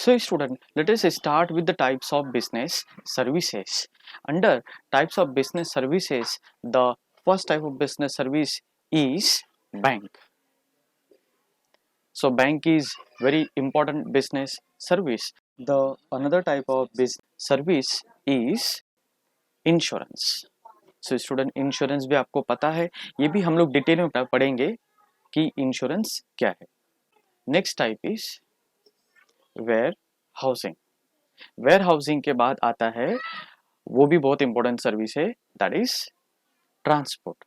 So student, let us start with the types of business services. Under types of business services, the first type of business service is bank. So bank is very important business service. The another type of business service is insurance. So student insurance भी आपको पता है, ये भी हम लोग detail में पढ़ेंगे कि इंश्योरेंस क्या है. Next type is warehousing. Warehousing के बाद आता है, वो भी बहुत इंपॉर्टेंट सर्विस है, that is transport.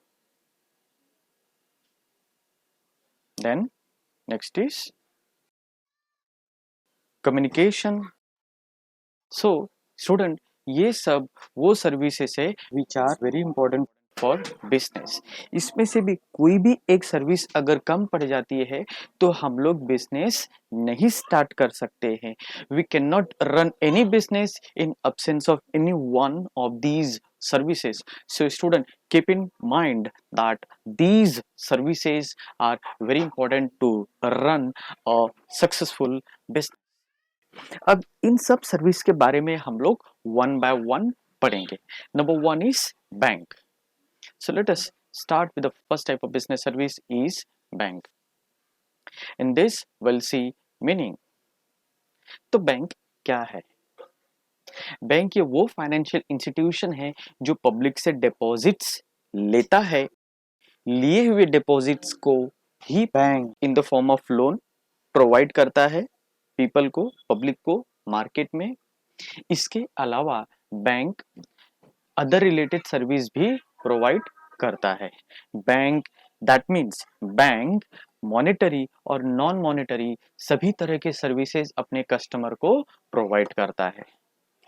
Then next is communication. So student, ये सब वो सर्विसेज है which are very important for business. इसमें से भी कोई भी एक सर्विस अगर कम पड़ जाती है तो हम लोग बिजनेस नहीं स्टार्ट कर सकते हैं. We can not run any business in absence of any one of these services. So student, keep in mind that these services are very important to run a successful business. अब इन सब service के बारे में हम लोग one by one पढ़ेंगे. Number one is bank. So let us start with the first type of business service is bank. In this will see meaning. तो bank क्या है? बैंक ये वो फाइनेंशियल इंस्टीट्यूशन है जो पब्लिक से डिपॉजिट्स लेता है. लिए हुए डिपॉजिट्स को ही bank in the form of loan provide करता है पीपल को, पब्लिक को, मार्केट में. इसके अलावा बैंक अदर रिलेटेड सर्विस भी प्रोवाइड करता है. Bank that means bank monetary और नॉन मॉनेटरी सभी तरह के सर्विसेज अपने कस्टमर को प्रोवाइड करता है.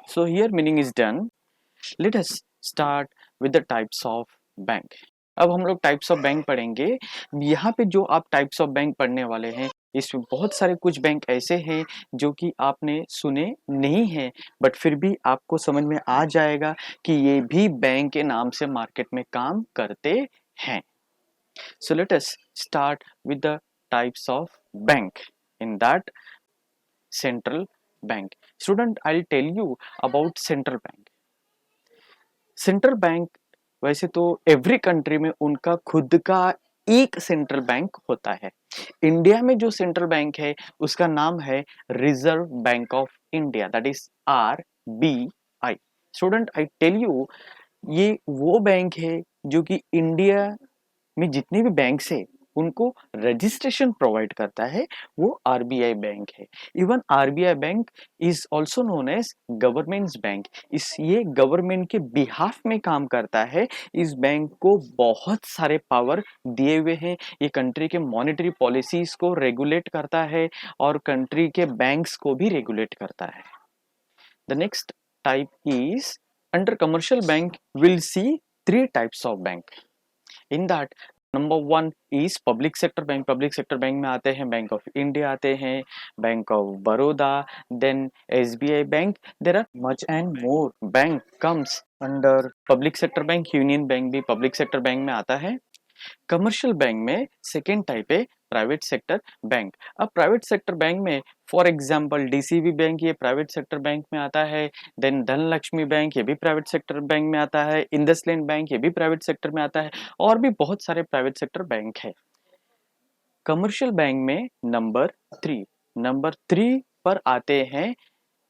So here meaning is done. Late us start with the types of bank. अब हम लोग टाइप्स ऑफ बैंक पढ़ेंगे. यहाँ पे जो आप टाइप्स ऑफ बैंक पढ़ने वाले हैं, इसमें बहुत सारे कुछ बैंक ऐसे हैं जो कि आपने सुने नहीं हैं, बट फिर भी आपको समझ में आ जाएगा कि ये भी बैंक के नाम से मार्केट में काम करते हैं. So let us start with the types of bank. In that, central bank. Student, I will tell you about central bank. Central bank वैसे तो एवरी कंट्री में उनका खुद का एक सेंट्रल बैंक होता है. इंडिया में जो सेंट्रल बैंक है उसका नाम है reserve bank of India, that is RBI. Student, I tell you, ये वो बैंक है जो कि इंडिया में जितने भी बैंक है उनको रजिस्ट्रेशन प्रोवाइड करता है, वो RBI बैंक है. Even RBI bank is also known as government's bank. इस ये गवर्नमेंट के बिहाफ में काम करता है. इस बैंक को बहुत सारे पावर दिए हुए हैं. ये कंट्री के मॉनेटरी पॉलिसीज को रेगुलेट करता है और कंट्री के बैंक्स को भी रेगुलेट करता है. The next type is under commercial bank. Will see three types of bank. In that, number one is public sector bank. Public sector bank में आते हैं बैंक ऑफ इंडिया, आते हैं bank of Baroda, then SBI bank. There are much and more bank comes under public sector bank. Union bank भी public sector bank में आता है. Commercial bank में सेकेंड टाइप है प्राइवेट सेक्टर बैंक. अब private sector bank में for example DCB bank, ये private sector bank में आता है. देन धनलक्ष्मी बैंक, ये भी प्राइवेट सेक्टर बैंक में आता है. इंडसलैंड बैंक, ये भी प्राइवेट सेक्टर में आता है. और भी बहुत सारे प्राइवेट सेक्टर बैंक है. कमर्शियल बैंक में नंबर थ्री पर आते हैं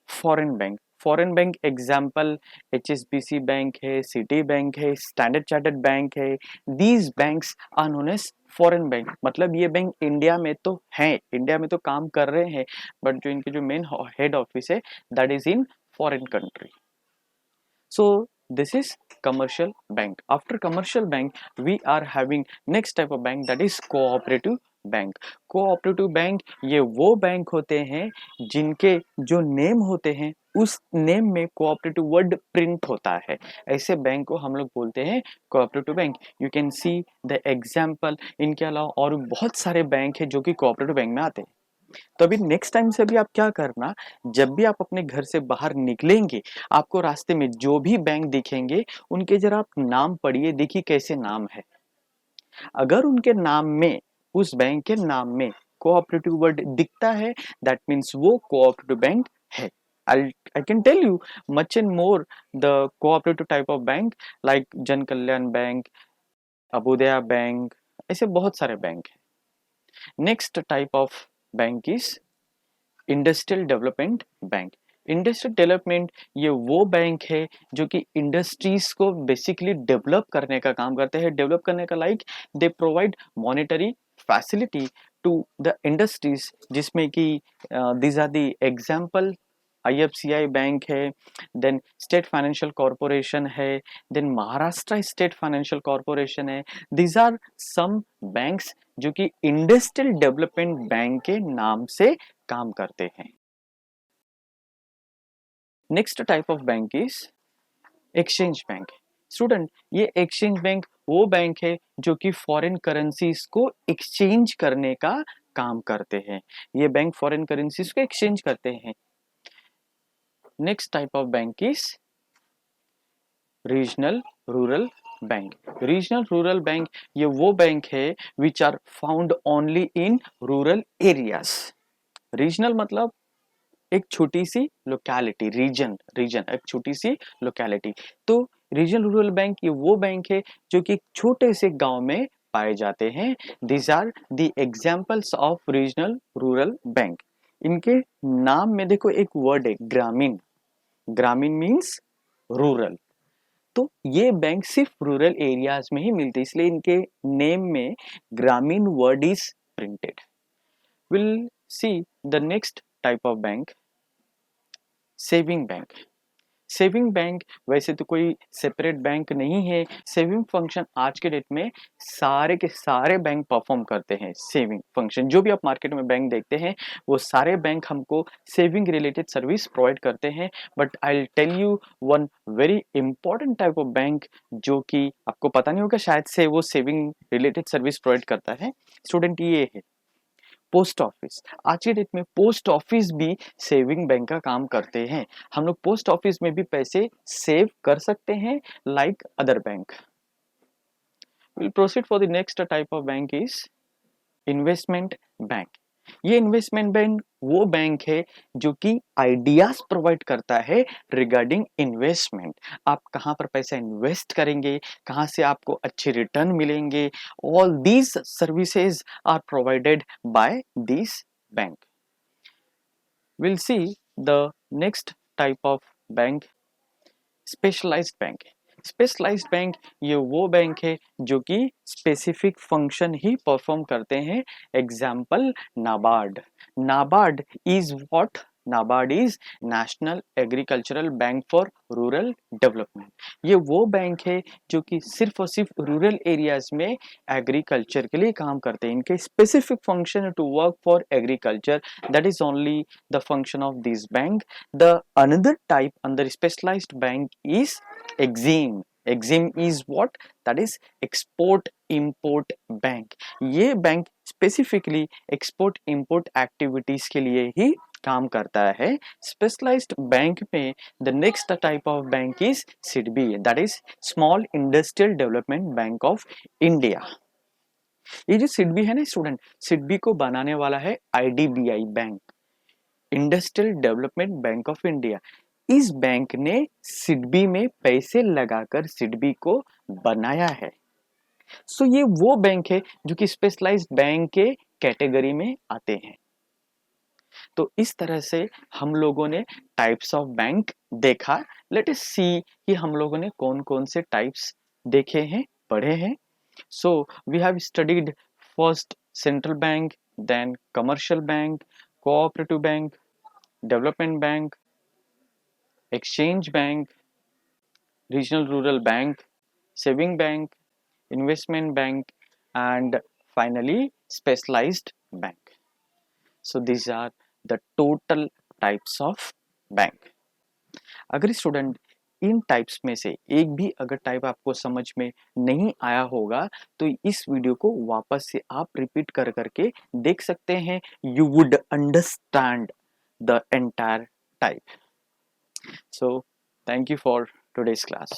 foreign bank. Foreign bank example HSBC bank है, सिटी बैंक है, स्टैंडर्ड चार्टर्ड बैंक है. These banks are known as foreign bank. मतलब ये बैंक इंडिया में तो हैं, इंडिया में तो काम कर रहे हैं, बट जो इनके जो मेन हेड ऑफिस है that is in foreign country. So this is commercial bank. After commercial bank we are having next type of bank, that is cooperative bank. Cooperative bank ये वो बैंक होते हैं जिनके जो नेम होते हैं उस नेम में कोऑपरेटिव वर्ड प्रिंट होता है. ऐसे बैंक को हम लोग बोलते हैं cooperative bank. You can see the example. इनके अलावा और बहुत सारे बैंक है जो कि कोऑपरेटिव बैंक में आते हैं. तो अभी नेक्स्ट टाइम से भी आप क्या करना, जब भी आप अपने घर से बाहर निकलेंगे, आपको रास्ते में जो भी बैंक दिखेंगे उनके जरा आप नाम पढ़िए, देखिए कैसे नाम है. अगर उनके नाम में, उस बैंक के नाम में कोऑपरेटिव वर्ड दिखता है, दैट मीन्स वो कोऑपरेटिव बैंक है. I can tell you much and more the cooperative type of bank like जन कल्याण बैंक, अभुदया बैंक, ऐसे बहुत सारे बैंक हैं. Next type of bank is industrial development bank. Industrial development ये वो बैंक है जो कि इंडस्ट्रीज को बेसिकली डेवलप करने का काम करते हैं. डेवलप करने का like they provide monetary facility to the industries, जिसमें कि these are the example. IFCI bank है, देन स्टेट फाइनेंशियल कॉरपोरेशन है, then Maharashtra state financial corporation है. दीज आर सम बैंक्स जो कि इंडस्ट्रियल डेवलपमेंट बैंक के नाम से काम करते हैं. Next type of bank is exchange bank. Student, ये एक्सचेंज बैंक वो बैंक है जो कि फॉरेन करेंसीज को एक्सचेंज करने का काम करते हैं. ये बैंक फॉरेन करेंसीज को एक्सचेंज करते हैं. Next type of bank is regional rural bank. Regional rural bank ये वो बैंक है which are found only in rural areas. Regional मतलब एक छोटी सी लोकेलिटी, रीजन एक छोटी सी लोकेलिटी. तो रीजनल रूरल बैंक ये वो बैंक है जो कि छोटे से गांव में पाए जाते हैं. This are the examples of regional rural bank. इनके नाम में देखो एक वर्ड है ग्रामीण. ग्रामीण मीन्स रूरल. तो ये बैंक सिर्फ रूरल एरियाज में ही मिलते, इसलिए इनके नेम में ग्रामीण word is printed. Will see the next type of bank, saving bank. Saving bank वैसे तो कोई सेपरेट बैंक नहीं है. सेविंग फंक्शन आज के डेट में सारे के सारे बैंक परफॉर्म करते हैं. सेविंग फंक्शन जो भी आप मार्केट में बैंक देखते हैं वो सारे बैंक हमको सेविंग रिलेटेड सर्विस प्रोवाइड करते हैं. But I will tell you one very important type of bank जो कि आपको पता नहीं होगा शायद से वो सेविंग रिलेटेड सर्विस प्रोवाइड करता है. स्टूडेंट, ये है पोस्ट ऑफिस. आज के डेट में पोस्ट ऑफिस भी सेविंग बैंक का काम करते हैं. हम लोग पोस्ट ऑफिस में भी पैसे सेव कर सकते हैं like other bank. Will proceed for the next type of bank is investment bank. ये इन्वेस्टमेंट बैंक वो बैंक है जो कि आइडियाज प्रोवाइड करता है रिगार्डिंग इन्वेस्टमेंट. आप कहां पर पैसा इन्वेस्ट करेंगे, कहां से आपको अच्छे रिटर्न मिलेंगे. All these services are provided by this bank. Will see the next type of bank, specialised bank. Specialised bank ये वो बैंक है जो कि स्पेसिफिक फंक्शन ही परफॉर्म करते हैं. Example NABARD. NABARD is what? NABARD is national agricultural bank for rural development. ये वो bank है जो कि सिर्फ और सिर्फ रूरल एरियाज में एग्रीकल्चर के लिए काम करते हैं. इनके specific function to work for agriculture, that is only the function of this bank. The another type under specialized bank is EXIM. EXIM is what? That is export import bank. ये bank specifically export import activities के लिए ही काम करता है. Specialised bank में the next type of bank is SIDBI, that is small industrial development bank of India. ये जो SIDBI है ना स्टूडेंट, SIDBI को बनाने वाला है IDBI bank, industrial development bank of India. इस बैंक ने SIDBI में पैसे लगाकर SIDBI को बनाया है. सो ये वो बैंक है जो कि स्पेशलाइज्ड बैंक के कैटेगरी में आते हैं. तो इस तरह से हम लोगों ने टाइप्स ऑफ बैंक देखा. लेट अस सी कि हम लोगों ने कौन कौन से टाइप्स देखे हैं, पढ़े हैं. So we have studied first central bank, then commercial bank, cooperative bank, development bank, exchange bank, regional rural bank, saving bank, investment bank, and finally specialized bank. So these are the total types of bank. अगर student in types में से एक भी अगर type आपको समझ में नहीं आया होगा तो इस वीडियो को वापस से आप रिपीट कर करके देख सकते हैं. You would understand the entire type. So, thank you for today's class.